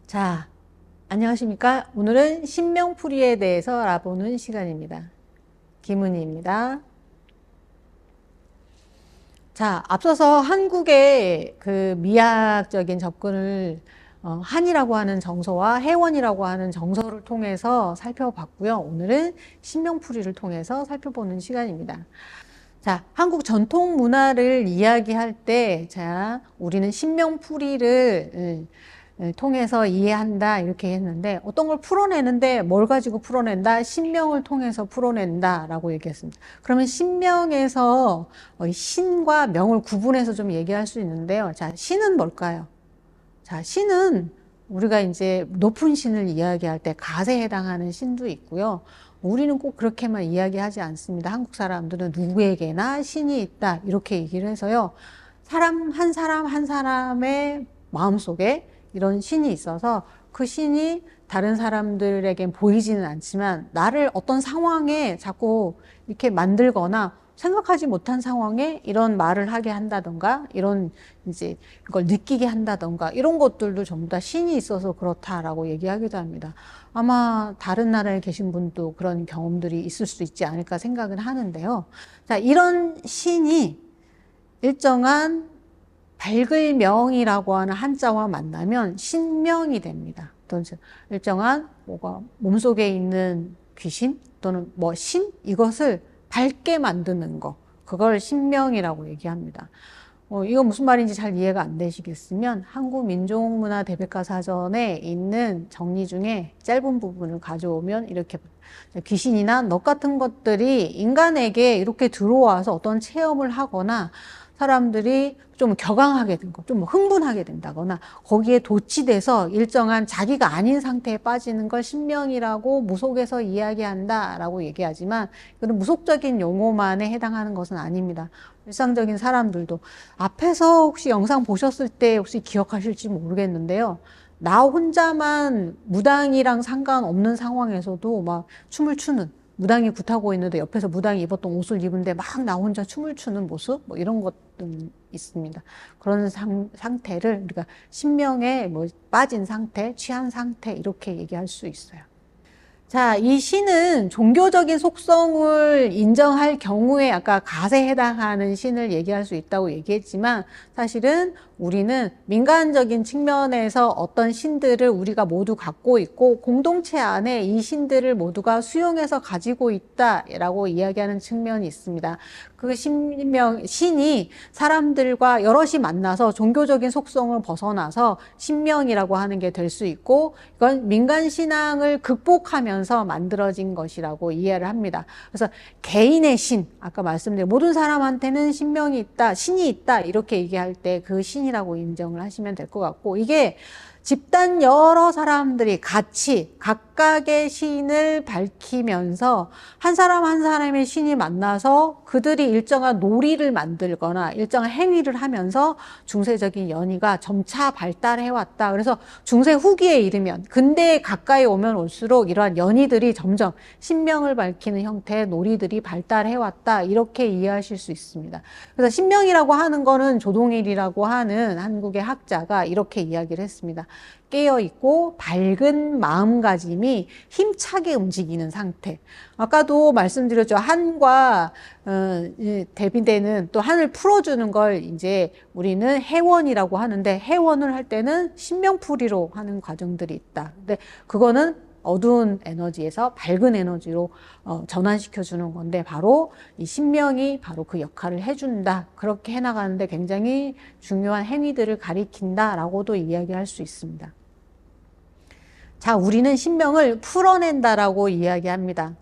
자, 안녕하십니까? 오늘은 신명풀이에 대해서 알아보는 시간입니다. 김은희입니다. 자, 앞서서 한국의 그 미학적인 접근을 한이라고 하는 정서와 해원이라고 하는 정서를 통해서 살펴봤고요. 오늘은 신명풀이를 통해서 살펴보는 시간입니다. 자, 한국 전통 문화를 이야기할 때, 자, 우리는 신명풀이를 통해서 이해한다 이렇게 했는데, 어떤 걸 풀어내는데 뭘 가지고 풀어낸다? 신명을 통해서 풀어낸다 라고 얘기했습니다. 그러면 신명에서 신과 명을 구분해서 좀 얘기할 수 있는데요. 자, 신은 뭘까요? 자, 신은 우리가 이제 높은 신을 이야기할 때 갓에 해당하는 신도 있고요. 우리는 꼭 그렇게만 이야기하지 않습니다. 한국 사람들은 누구에게나 신이 있다 이렇게 얘기를 해서요. 사람 한 사람의 마음속에 이런 신이 있어서 그 신이 다른 사람들에겐 보이지는 않지만 나를 어떤 상황에 자꾸 이렇게 만들거나 생각하지 못한 상황에 이런 말을 하게 한다던가 이런 이제 이걸 느끼게 한다던가 이런 것들도 전부 다 신이 있어서 그렇다라고 얘기하기도 합니다. 아마 다른 나라에 계신 분도 그런 경험들이 있을 수 있지 않을까 생각은 하는데요. 자, 이런 신이 일정한 발글명이라고 하는 한자와 만나면 신명이 됩니다. 또는 일정한 뭐가 몸속에 있는 귀신 또는 뭐 신 이것을 밝게 만드는 거 그걸 신명이라고 얘기합니다. 이거 무슨 말인지 잘 이해가 안 되시겠으면 한국민족문화대백과사전에 있는 정리 중에 짧은 부분을 가져오면 이렇게 귀신이나 넋 같은 것들이 인간에게 이렇게 들어와서 어떤 체험을 하거나 사람들이 좀 격앙하게 된 거, 좀 흥분하게 된다거나 거기에 도취돼서 일정한 자기가 아닌 상태에 빠지는 걸 신명이라고 무속에서 이야기한다라고 얘기하지만 이거는 무속적인 용어만에 해당하는 것은 아닙니다. 일상적인 사람들도 앞에서 혹시 영상 보셨을 때 혹시 기억하실지 모르겠는데요. 나 혼자만 무당이랑 상관없는 상황에서도 막 춤을 추는 무당이 굿하고 있는데 옆에서 무당이 입었던 옷을 입은데 막 나 혼자 춤을 추는 모습 뭐 이런 것들 있습니다. 그런 상태를 우리가 신명에 뭐 빠진 상태, 취한 상태 이렇게 얘기할 수 있어요. 자, 이 신은 종교적인 속성을 인정할 경우에 아까 갓에 해당하는 신을 얘기할 수 있다고 얘기했지만 사실은 우리는 민간적인 측면에서 어떤 신들을 우리가 모두 갖고 있고 공동체 안에 이 신들을 모두가 수용해서 가지고 있다라고 이야기하는 측면이 있습니다. 그 신이 사람들과 여럿이 만나서 종교적인 속성을 벗어나서 신명이라고 하는 게 될 수 있고 이건 민간 신앙을 극복하면서 만들어진 것이라고 이해를 합니다. 그래서 개인의 신, 아까 말씀드린 모든 사람한테는 신명이 있다, 신이 있다 이렇게 얘기할 때 그 신이라고 인정을 하시면 될 것 같고 이게 집단 여러 사람들이 같이 각각의 신을 밝히면서 한 사람 한 사람의 신이 만나서 그들이 일정한 놀이를 만들거나 일정한 행위를 하면서 중세적인 연희가 점차 발달해 왔다. 그래서 중세 후기에 이르면 근대에 가까이 오면 올수록 이러한 연희들이 점점 신명을 밝히는 형태의 놀이들이 발달해 왔다. 이렇게 이해하실 수 있습니다. 그래서 신명이라고 하는 거는 조동일이라고 하는 한국의 학자가 이렇게 이야기를 했습니다. 깨어있고 밝은 마음가짐이 힘차게 움직이는 상태. 아까도 말씀드렸죠. 한과 대비되는 또 한을 풀어주는 걸 이제 우리는 해원이라고 하는데 해원을 할 때는 신명풀이로 하는 과정들이 있다. 근데 그거는 어두운 에너지에서 밝은 에너지로 전환시켜주는 건데 바로 이 신명이 바로 그 역할을 해준다. 그렇게 해나가는데 굉장히 중요한 행위들을 가리킨다라고도 이야기할 수 있습니다. 자, 우리는 신명을 풀어낸다라고 이야기합니다.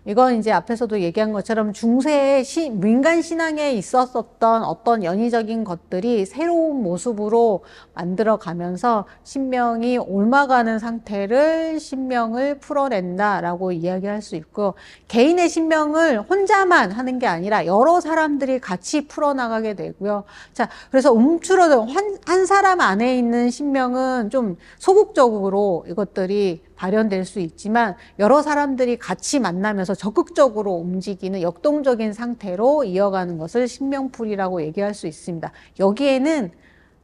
이건 이제 앞에서도 얘기한 것처럼 중세의 민간 신앙에 있었던 어떤 연희적인 것들이 새로운 모습으로 만들어 가면서 신명이 옮아가는 상태를 신명을 풀어낸다라고 이야기할 수 있고 개인의 신명을 혼자만 하는 게 아니라 여러 사람들이 같이 풀어나가게 되고요. 자, 그래서 움츠러든 한 사람 안에 있는 신명은 좀 소극적으로 이것들이 발현될 수 있지만 여러 사람들이 같이 만나면서 적극적으로 움직이는 역동적인 상태로 이어가는 것을 신명풀이라고 얘기할 수 있습니다. 여기에는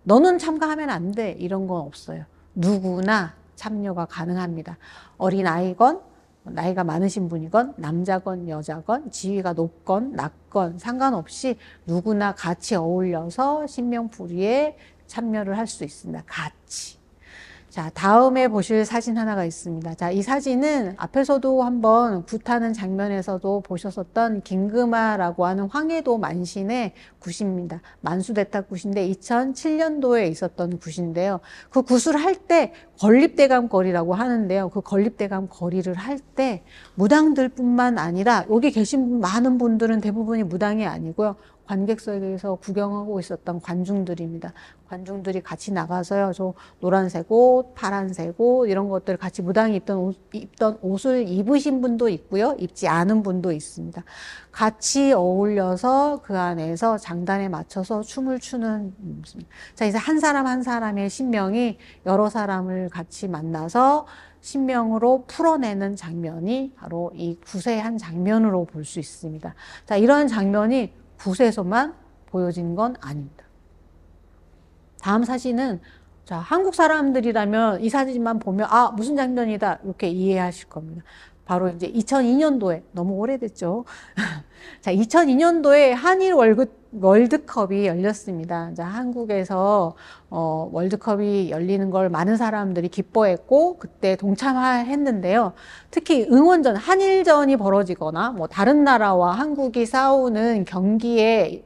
너는 참가하면 안 돼 이런 건 없어요. 누구나 참여가 가능합니다. 어린아이건 나이가 많으신 분이건 남자건 여자건 지위가 높건 낮건 상관없이 누구나 같이 어울려서 신명풀이에 참여를 할 수 있습니다. 같이. 자, 다음에 보실 사진 하나가 있습니다. 자, 이 사진은 앞에서도 한번 굿하는 장면에서도 보셨었던 김금하라고 하는 황해도 만신의 굿입니다. 만수대탑 굿인데 2007년도에 있었던 굿인데요. 그 굿을 할 때 건립대감 거리라고 하는데요. 그 건립대감 거리를 할 때 무당들뿐만 아니라 여기 계신 많은 분들은 대부분이 무당이 아니고요. 관객석에서 구경하고 있었던 관중들입니다. 관중들이 같이 나가서요. 저 노란색 옷, 파란색 옷 이런 것들 같이 무당이 입던 옷을 입으신 분도 있고요. 입지 않은 분도 있습니다. 같이 어울려서 그 안에서 장단에 맞춰서 춤을 추는 모습입니다. 자, 이제 한 사람 한 사람의 신명이 여러 사람을 같이 만나서 신명으로 풀어내는 장면이 바로 이 굿의 한 장면으로 볼 수 있습니다. 자, 이런 장면이 굿에서만 보여진 건 아닙니다. 다음 사진은 자, 한국 사람들이라면 이 사진만 보면 아, 무슨 장면이다 이렇게 이해하실 겁니다. 바로 이제 2002년도에 너무 오래됐죠. 자, 2002년도에 한일 월드컵이 열렸습니다. 자, 한국에서 월드컵이 열리는 걸 많은 사람들이 기뻐했고 그때 동참했는데요. 특히 응원전, 한일전이 벌어지거나 뭐 다른 나라와 한국이 싸우는 경기에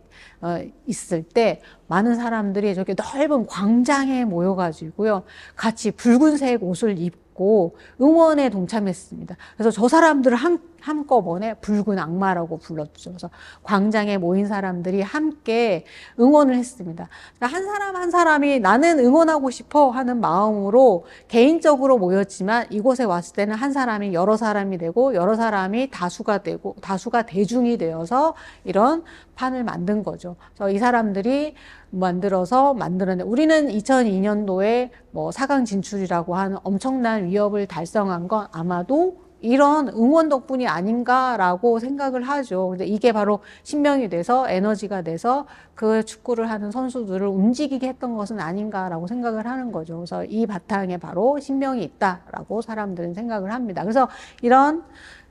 있을 때 많은 사람들이 저렇게 넓은 광장에 모여가지고요. 같이 붉은색 옷을 입고 응원에 동참했습니다. 그래서 저 사람들을 한꺼번에 붉은 악마라고 불렀죠. 그래서 광장에 모인 사람들이 함께 응원을 했습니다. 한 사람 한 사람이 나는 응원하고 싶어 하는 마음으로 개인적으로 모였지만 이곳에 왔을 때는 한 사람이 여러 사람이 되고 여러 사람이 다수가 되고 다수가 대중이 되어서 이런 판을 만든 거죠. 그래서 이 사람들이 만들어내. 우리는 2002년도에 뭐 4강 진출이라고 하는 엄청난 위협을 달성한 건 아마도 이런 응원 덕분이 아닌가라고 생각을 하죠. 근데 이게 바로 신명이 돼서 에너지가 돼서 그 축구를 하는 선수들을 움직이게 했던 것은 아닌가라고 생각을 하는 거죠. 그래서 이 바탕에 바로 신명이 있다라고 사람들은 생각을 합니다. 그래서 이런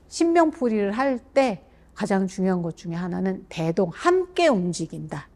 신명풀이를 할 때 가장 중요한 것 중에 하나는 대동, 함께 움직인다.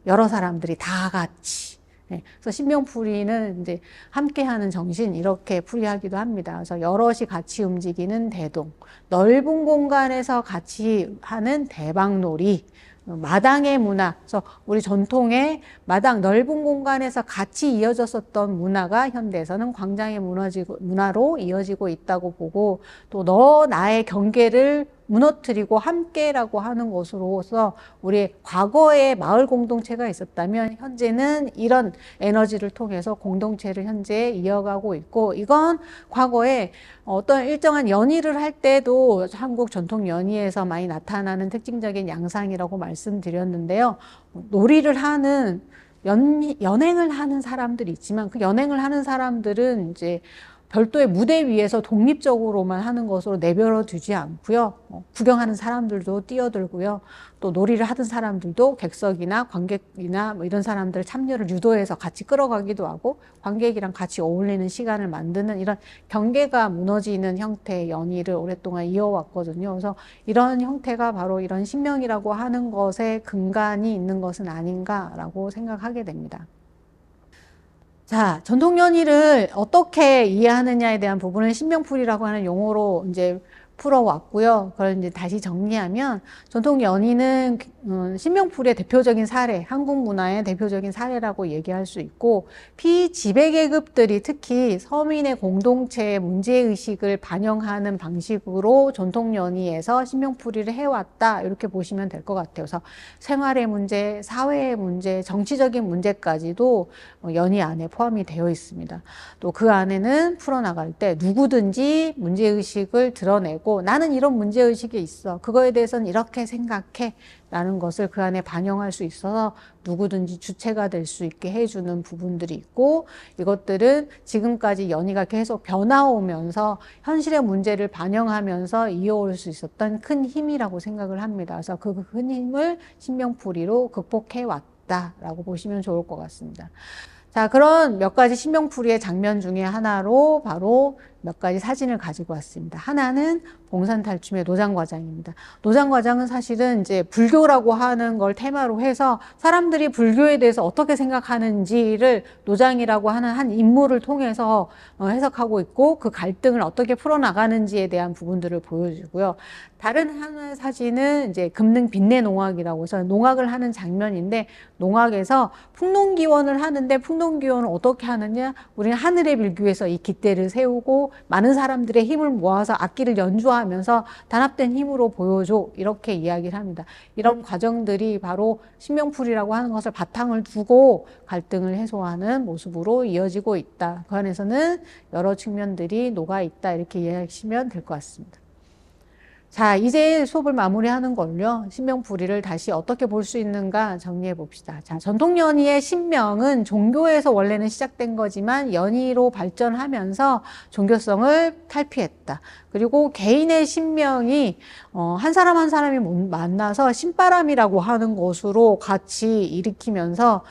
여러 사람들이 다 같이. 그래서 신명풀이는 이제 함께하는 정신 이렇게 풀이하기도 합니다. 그래서 여럿이 같이 움직이는 대동, 넓은 공간에서 같이 하는 대방놀이, 마당의 문화. 그래서 우리 전통의 마당 넓은 공간에서 같이 이어졌었던 문화가 현대에서는 광장의 문화로 이어지고 있다고 보고 또 너 나의 경계를 무너뜨리고 함께라고 하는 것으로서 우리 과거에 마을 공동체가 있었다면 현재는 이런 에너지를 통해서 공동체를 현재 이어가고 있고 이건 과거에 어떤 일정한 연희를 할 때도 한국 전통 연희에서 많이 나타나는 특징적인 양상이라고 말씀드렸는데요. 놀이를 하는 연행을 하는 사람들이 있지만 그 연행을 하는 사람들은 이제 별도의 무대 위에서 독립적으로만 하는 것으로 내버려 두지 않고요. 구경하는 사람들도 뛰어들고요. 또 놀이를 하던 사람들도 객석이나 관객이나 뭐 이런 사람들 참여를 유도해서 같이 끌어가기도 하고 관객이랑 같이 어울리는 시간을 만드는 이런 경계가 무너지는 형태의 연희를 오랫동안 이어왔거든요. 그래서 이런 형태가 바로 이런 신명이라고 하는 것에 근간이 있는 것은 아닌가라고 생각하게 됩니다. 자, 전통 연희를 어떻게 이해하느냐에 대한 부분을 신명풀이라고 하는 용어로 이제 풀어왔고요. 그걸 이제 다시 정리하면 전통 연희는 신명풀이의 대표적인 사례, 한국 문화의 대표적인 사례라고 얘기할 수 있고 피지배계급들이 특히 서민의 공동체의 문제의식을 반영하는 방식으로 전통 연희에서 신명풀이를 해왔다 이렇게 보시면 될 것 같아요. 그래서 생활의 문제, 사회의 문제, 정치적인 문제까지도 연희 안에 포함이 되어 있습니다. 또 그 안에는 풀어나갈 때 누구든지 문제의식을 드러내고 나는 이런 문제의식이 있어. 그거에 대해서는 이렇게 생각해. 라는 것을 그 안에 반영할 수 있어서 누구든지 주체가 될 수 있게 해주는 부분들이 있고 이것들은 지금까지 연희가 계속 변화오면서 현실의 문제를 반영하면서 이어올 수 있었던 큰 힘이라고 생각을 합니다. 그래서 그 큰 힘을 신명풀이로 극복해 왔다라고 보시면 좋을 것 같습니다. 자, 그런 몇 가지 신명풀이의 장면 중에 하나로 바로 몇 가지 사진을 가지고 왔습니다. 하나는 봉산탈춤의 노장과장입니다. 노장과장은 사실은 이제 불교라고 하는 걸 테마로 해서 사람들이 불교에 대해서 어떻게 생각하는지를 노장이라고 하는 한 인물을 통해서 해석하고 있고 그 갈등을 어떻게 풀어나가는지에 대한 부분들을 보여주고요. 다른 하나의 사진은 이제 금능 빈내 농악이라고 해서 농악을 하는 장면인데 농악에서 풍농기원을 하는데 풍농기원을 어떻게 하느냐? 우리는 하늘의 빌기에서 이 깃대를 세우고 많은 사람들의 힘을 모아서 악기를 연주하면서 단합된 힘으로 보여줘 이렇게 이야기를 합니다. 이런 과정들이 바로 신명풀이라고 하는 것을 바탕을 두고 갈등을 해소하는 모습으로 이어지고 있다. 그 안에서는 여러 측면들이 녹아 있다 이렇게 이해하시면 될 것 같습니다. 자, 이제 수업을 마무리하는 걸요. 신명풀이를 다시 어떻게 볼 수 있는가 정리해 봅시다. 자, 전통연희의 신명은 종교에서 원래는 시작된 거지만 연희로 발전하면서 종교성을 탈피했다. 그리고 개인의 신명이 한 사람 한 사람이 만나서 신바람이라고 하는 것으로 같이 일으키면서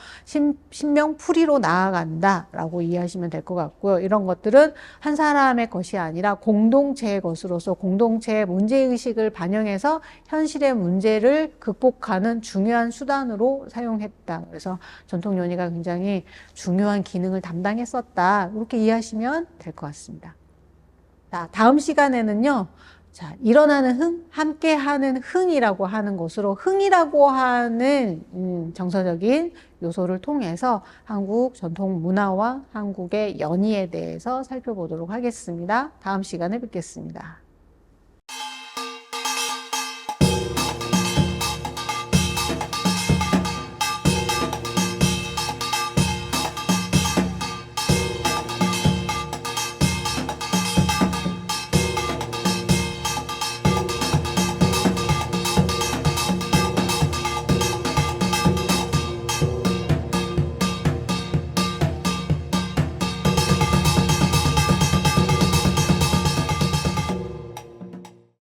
신명풀이로 나아간다라고 이해하시면 될 것 같고요. 이런 것들은 한 사람의 것이 아니라 공동체의 것으로서 공동체의 문제의식을 반영해서 현실의 문제를 극복하는 중요한 수단으로 사용했다. 그래서 전통연희가 굉장히 중요한 기능을 담당했었다. 이렇게 이해하시면 될 것 같습니다. 자, 다음 시간에는요. 자, 일어나는 흥, 함께하는 흥이라고 하는 것으로 흥이라고 하는 정서적인 요소를 통해서 한국 전통 문화와 한국의 연희에 대해서 살펴보도록 하겠습니다. 다음 시간에 뵙겠습니다.